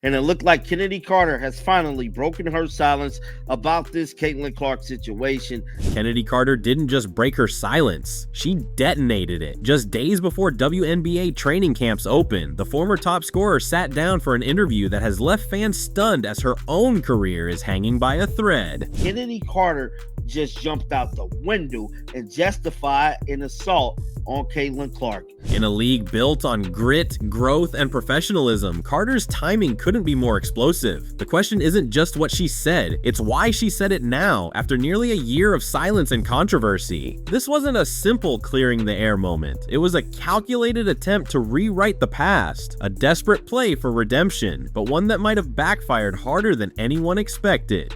And it looked like Kennedy Carter has finally broken her silence about this Caitlin Clark situation. Kennedy Carter didn't just break her silence, she detonated it. Just days before WNBA training camps opened, the former top scorer sat down for an interview that has left fans stunned as her own career is hanging by a thread. Kennedy Carter just jumped out the window and justified an assault on Caitlin Clark. In a league built on grit, growth, and professionalism, Carter's timing couldn't be more explosive. The question isn't just what she said, it's why she said it now, after nearly a year of silence and controversy. This wasn't a simple clearing the air moment. It was a calculated attempt to rewrite the past, a desperate play for redemption, but one that might have backfired harder than anyone expected.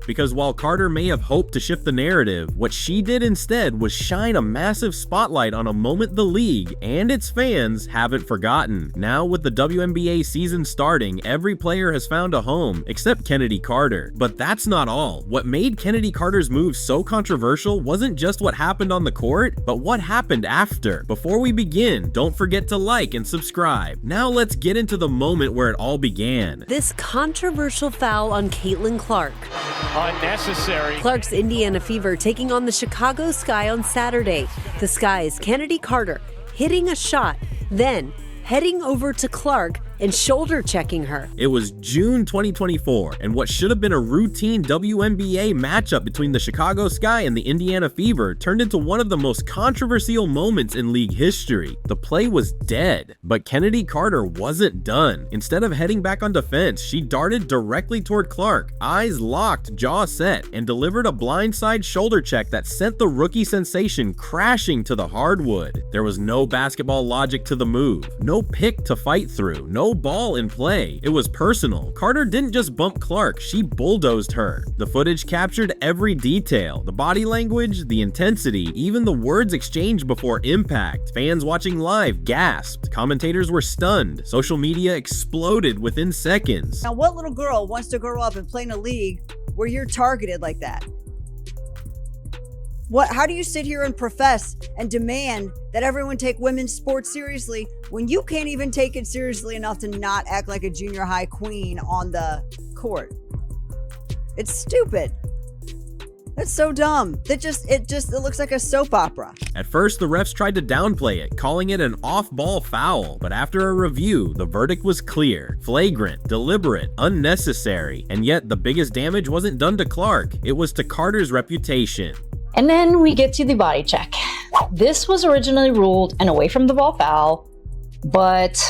Because while Carter may have hoped to shift the narrative, what she did instead was shine a massive spotlight on a moment the league and its fans haven't forgotten. Now, with the WNBA season starting, every player has found a home, except Kennedy Carter. But that's not all. What made Kennedy Carter's move so controversial wasn't just what happened on the court, but what happened after. Before we begin, don't forget to like and subscribe. Now let's get into the moment where it all began. This controversial foul on Caitlin Clark. Unnecessary. Clark's Indiana Fever taking on the Chicago Sky on Saturday. The Sky's Kennedy Carter hitting a shot, then heading over to Clark and shoulder checking her. It was June 2024, and what should have been a routine WNBA matchup between the Chicago Sky and the Indiana Fever turned into one of the most controversial moments in league history. The play was dead, but Kennedy Carter wasn't done. Instead of heading back on defense, she darted directly toward Clark, eyes locked, jaw set, and delivered a blindside shoulder check that sent the rookie sensation crashing to the hardwood. There was no basketball logic to the move, no pick to fight through, no ball in play. It was personal. Carter didn't just bump Clark, she bulldozed her. The footage captured every detail, the body language, the intensity, even the words exchanged before impact. Fans watching live gasped. Commentators were stunned. Social media exploded within seconds. Now, what little girl wants to grow up and play in a league where you're targeted like that? How do you sit here and profess and demand that everyone take women's sports seriously when you can't even take it seriously enough to not act like a junior high queen on the court? It's stupid. That's so dumb. It looks like a soap opera. At first, the refs tried to downplay it, calling it an off-ball foul, but after a review, the verdict was clear. Flagrant, deliberate, unnecessary, and yet the biggest damage wasn't done to Clark, it was to Carter's reputation. And then we get to the body check. This was originally ruled an away from the ball foul, but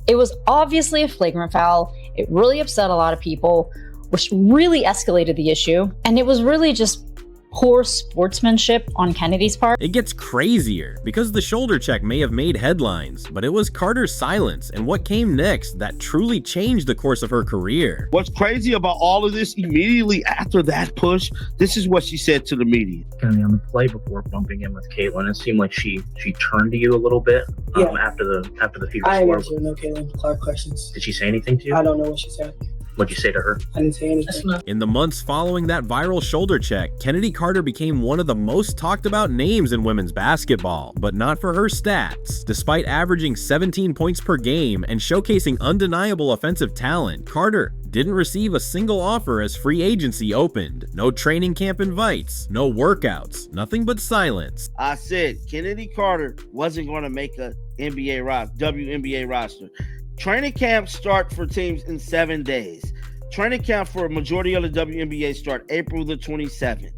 it was obviously a flagrant foul. It really upset a lot of people, which really escalated the issue. And it was really just poor sportsmanship on Kennedy's part. It gets crazier, because the shoulder check may have made headlines, but it was Carter's silence and what came next that truly changed the course of her career. What's crazy about all of this, immediately after that push, this is what she said to the media. Kind of on the play before bumping in with Caitlin, it seemed like she turned to you a little bit after the Fever I score. answered no Caitlin Clark questions. Did she say anything to you? I don't know what she said. What'd you say to her? I didn't say anything. In the months following that viral shoulder check, Kennedy Carter became one of the most talked about names in women's basketball, but not for her stats. Despite averaging 17 points per game and showcasing undeniable offensive talent, Carter didn't receive a single offer as free agency opened. No training camp invites, no workouts, nothing but silence. I said Kennedy Carter wasn't going to make a WNBA roster. Training camps start for teams in 7 days. Training camp for a majority of the WNBA start April the 27th.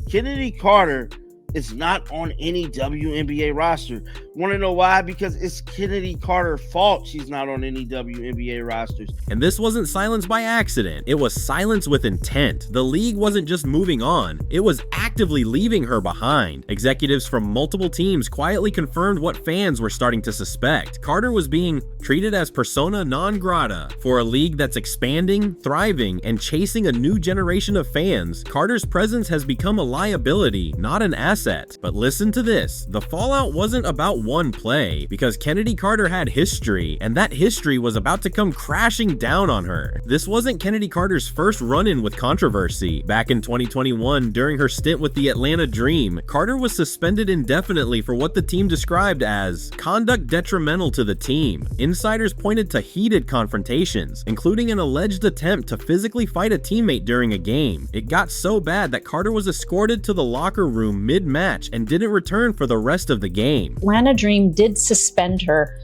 Kennedy Carter is not on any WNBA roster. Want to know why? Because it's Kennedy Carter's fault she's not on any WNBA rosters. And this wasn't silence by accident. It was silence with intent. The league wasn't just moving on. It was actively leaving her behind. Executives from multiple teams quietly confirmed what fans were starting to suspect. Carter was being treated as persona non grata. For a league that's expanding, thriving, and chasing a new generation of fans, Carter's presence has become a liability, not an asset. asset. But listen to this, the fallout wasn't about one play, because Kennedy Carter had history, and that history was about to come crashing down on her. This wasn't Kennedy Carter's first run-in with controversy. Back in 2021, during her stint with the Atlanta Dream, Carter was suspended indefinitely for what the team described as conduct detrimental to the team. Insiders pointed to heated confrontations, including an alleged attempt to physically fight a teammate during a game. It got so bad that Carter was escorted to the locker room mid-match and didn't return for the rest of the game. Atlanta Dream did suspend her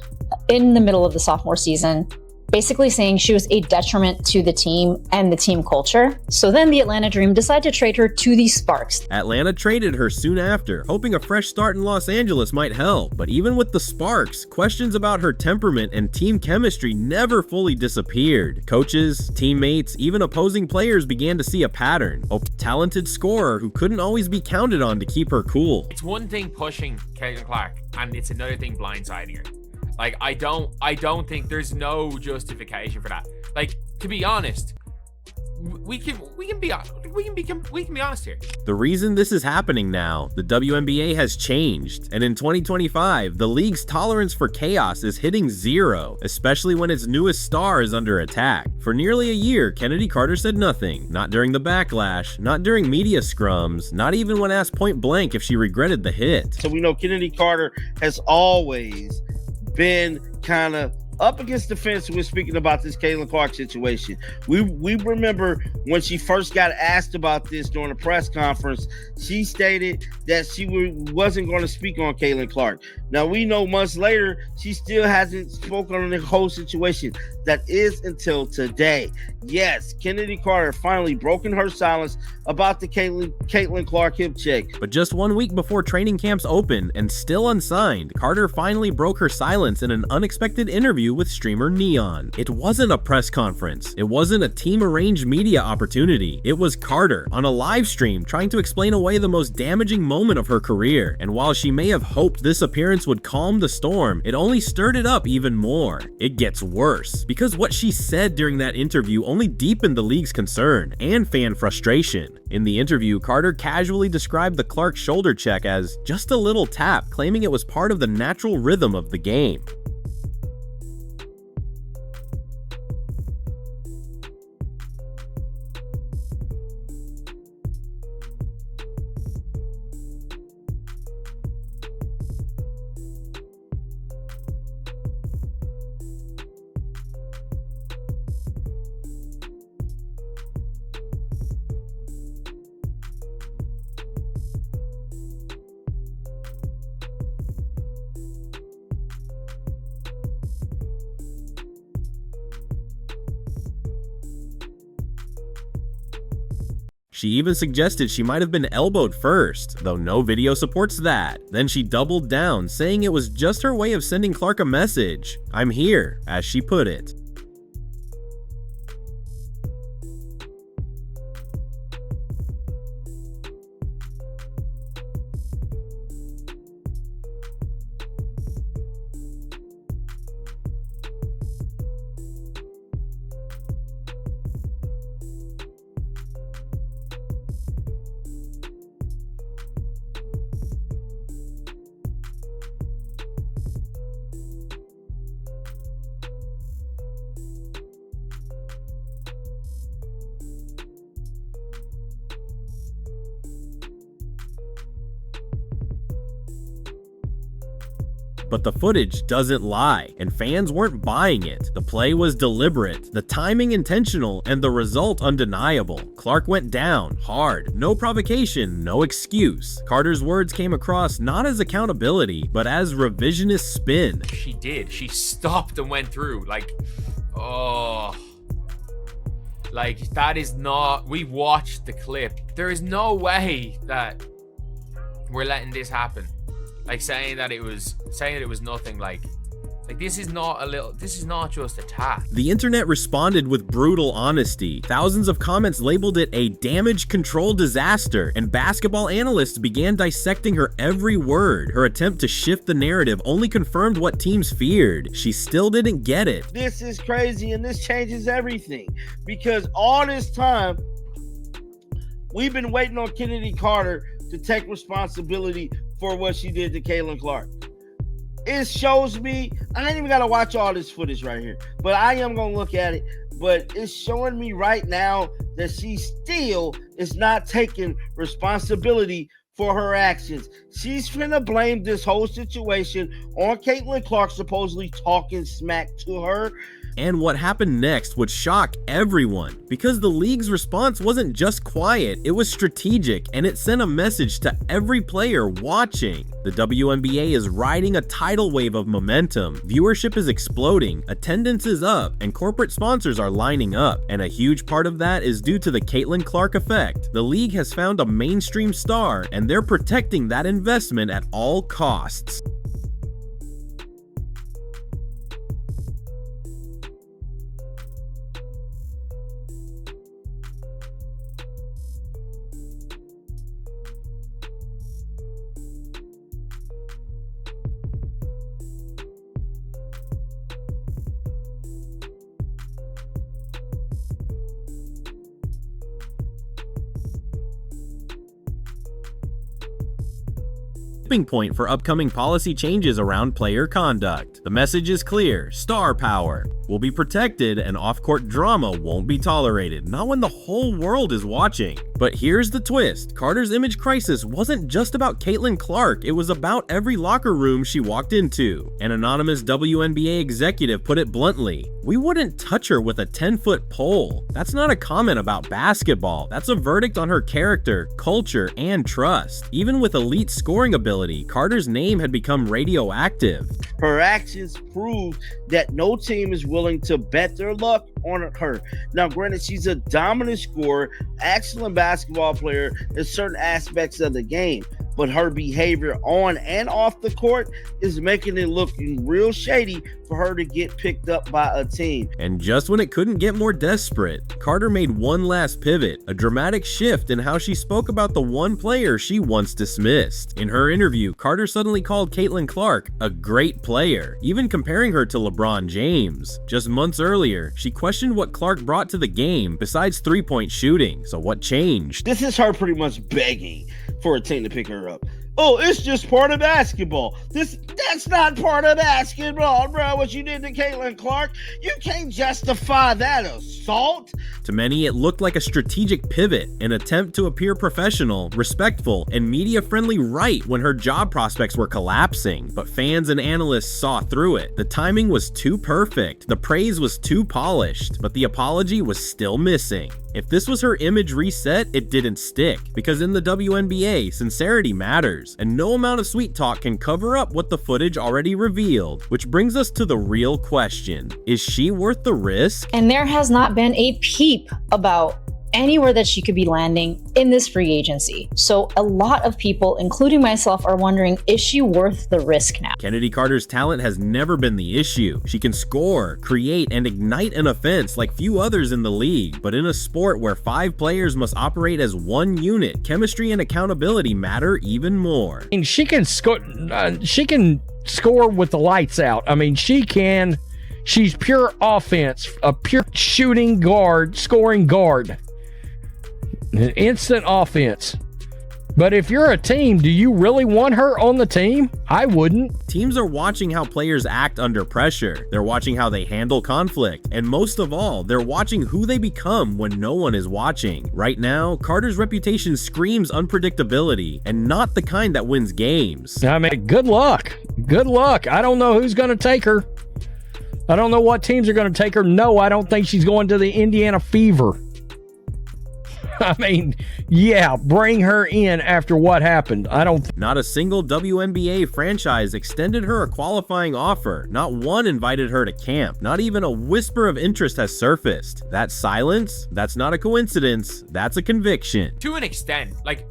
in the middle of the sophomore season, basically saying she was a detriment to the team and the team culture. So then the Atlanta Dream decided to trade her to the Sparks. Atlanta traded her soon after, hoping a fresh start in Los Angeles might help. But even with the Sparks, questions about her temperament and team chemistry never fully disappeared. Coaches, teammates, even opposing players began to see a pattern. A talented scorer who couldn't always be counted on to keep her cool. It's one thing pushing Caitlin Clark, and it's another thing blindsiding her. Like, I don't think there's no justification for that. Like, to be honest, we can be honest here. The reason this is happening now, the WNBA has changed, and in 2025, the league's tolerance for chaos is hitting zero, especially when its newest star is under attack. For nearly a year, Kennedy Carter said nothing, not during the backlash, not during media scrums, not even when asked point blank if she regretted the hit. So we know Kennedy Carter has always been kind of up against the fence when speaking about this Caitlin Clark situation. We remember when she first got asked about this during a press conference, she stated that she wasn't going to speak on Caitlin Clark. Now we know months later, she still hasn't spoken on the whole situation. That is until today. Yes, Kennedy Carter finally broken her silence about the Caitlin Clark hip check. But just 1 week before training camps opened and still unsigned, Carter finally broke her silence in an unexpected interview with streamer Neon. It wasn't a press conference. It wasn't a team-arranged media opportunity. It was Carter on a live stream trying to explain away the most damaging moment of her career. And while she may have hoped this appearance would calm the storm, it only stirred it up even more. It gets worse, because what she said during that interview only deepened the league's concern and fan frustration. In the interview, Carter casually described the Clark shoulder check as just a little tap, claiming it was part of the natural rhythm of the game. She even suggested she might have been elbowed first, though no video supports that. Then she doubled down, saying it was just her way of sending Clark a message. "I'm here," as she put it. But the footage doesn't lie, and fans weren't buying it. The play was deliberate, the timing intentional, and the result undeniable. Clark went down, hard, no provocation, no excuse. Carter's words came across not as accountability, but as revisionist spin. She did. She stopped and went through. Like, oh. Like, that is not... We watched the clip. There is no way that we're letting this happen. Like, saying that it was nothing. Like this is not just a tap. The internet responded with brutal honesty. Thousands of comments labeled it a damage control disaster, and basketball analysts began dissecting her every word. Her attempt to shift the narrative only confirmed what teams feared. She still didn't get it. This is crazy, and this changes everything, because all this time we've been waiting on Kennedy Carter to take responsibility for what she did to Caitlin Clark. It shows me, I ain't even got to watch all this footage right here, but I am going to look at it. But it's showing me right now that she still is not taking responsibility for her actions. She's finna blame this whole situation on Caitlin Clark supposedly talking smack to her. And what happened next would shock everyone, because the league's response wasn't just quiet, it was strategic, and it sent a message to every player watching. The WNBA is riding a tidal wave of momentum, viewership is exploding, attendance is up, and corporate sponsors are lining up, and a huge part of that is due to the Caitlin Clark effect. The league has found a mainstream star, and they're protecting that investment at all costs. Tipping point for upcoming policy changes around player conduct. The message is clear: star power will be protected and off-court drama won't be tolerated, not when the whole world is watching. But here's the twist: Carter's image crisis wasn't just about Caitlin Clark, it was about every locker room she walked into. An anonymous WNBA executive put it bluntly: "We wouldn't touch her with a 10-foot pole." That's not a comment about basketball, that's a verdict on her character, culture, and trust. Even with elite scoring ability, Carter's name had become radioactive. Her actions proved that no team is willing to bet their luck on her. Now, granted, she's a dominant scorer, excellent basketball player in certain aspects of the game, but her behavior on and off the court is making it look real shady for her to get picked up by a team. And just when it couldn't get more desperate, Carter made one last pivot, a dramatic shift in how she spoke about the one player she once dismissed. In her interview, Carter suddenly called Caitlin Clark a great player, even comparing her to LeBron James. Just months earlier, she questioned what Clark brought to the game besides three-point shooting. So what changed? This is her pretty much begging for a team to pick her up. Oh, it's just part of basketball. That's not part of basketball, bro. What you did to Caitlin Clark, you can't justify that assault. To many, it looked like a strategic pivot, an attempt to appear professional, respectful, and media-friendly right when her job prospects were collapsing. But fans and analysts saw through it. The timing was too perfect, the praise was too polished, but the apology was still missing. If this was her image reset, it didn't stick, because in the WNBA, sincerity matters, and no amount of sweet talk can cover up what the footage already revealed. Which brings us to the real question: is she worth the risk? And there has not been a peep about anywhere that she could be landing in this free agency. So a lot of people, including myself, are wondering, is she worth the risk now? Kennedy Carter's talent has never been the issue. She can score, create, and ignite an offense like few others in the league. But in a sport where 5 players must operate as one unit, chemistry and accountability matter even more. I mean, she can score. She can score with the lights out. I mean, she's pure offense, a pure shooting guard, scoring guard. Instant offense. But if you're a team, do you really want her on the team? I wouldn't. Teams are watching how players act under pressure. They're watching how they handle conflict. And most of all, they're watching who they become when no one is watching. Right now, Carter's reputation screams unpredictability, and not the kind that wins games. I mean, good luck. Good luck. I don't know who's going to take her. I don't know what teams are going to take her. No, I don't think she's going to the Indiana Fever. I mean, yeah, bring her in after what happened. Not a single WNBA franchise extended her a qualifying offer. Not one invited her to camp. Not even a whisper of interest has surfaced. That silence, that's not a coincidence. That's a conviction. To an extent, like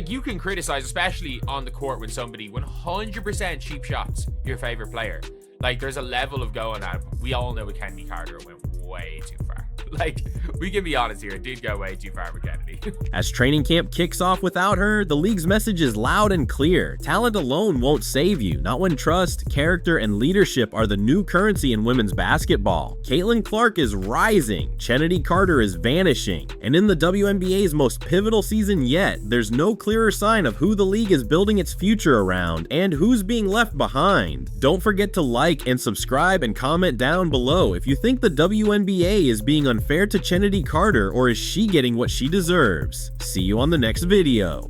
you can criticize, especially on the court, when somebody 100% cheap shots your favorite player. Like, there's a level of going at it. We all know with Kennedy Carter it went way too far. Like, we can be honest here, it did go way too far for Kennedy. As training camp kicks off without her, the league's message is loud and clear. Talent alone won't save you, not when trust, character, and leadership are the new currency in women's basketball. Caitlin Clark is rising, Kennedy Carter is vanishing, and in the WNBA's most pivotal season yet, there's no clearer sign of who the league is building its future around and who's being left behind. Don't forget to like and subscribe and comment down below if you think the WNBA is being unfair to Kennedy Carter, or is she getting what she deserves? See you on the next video.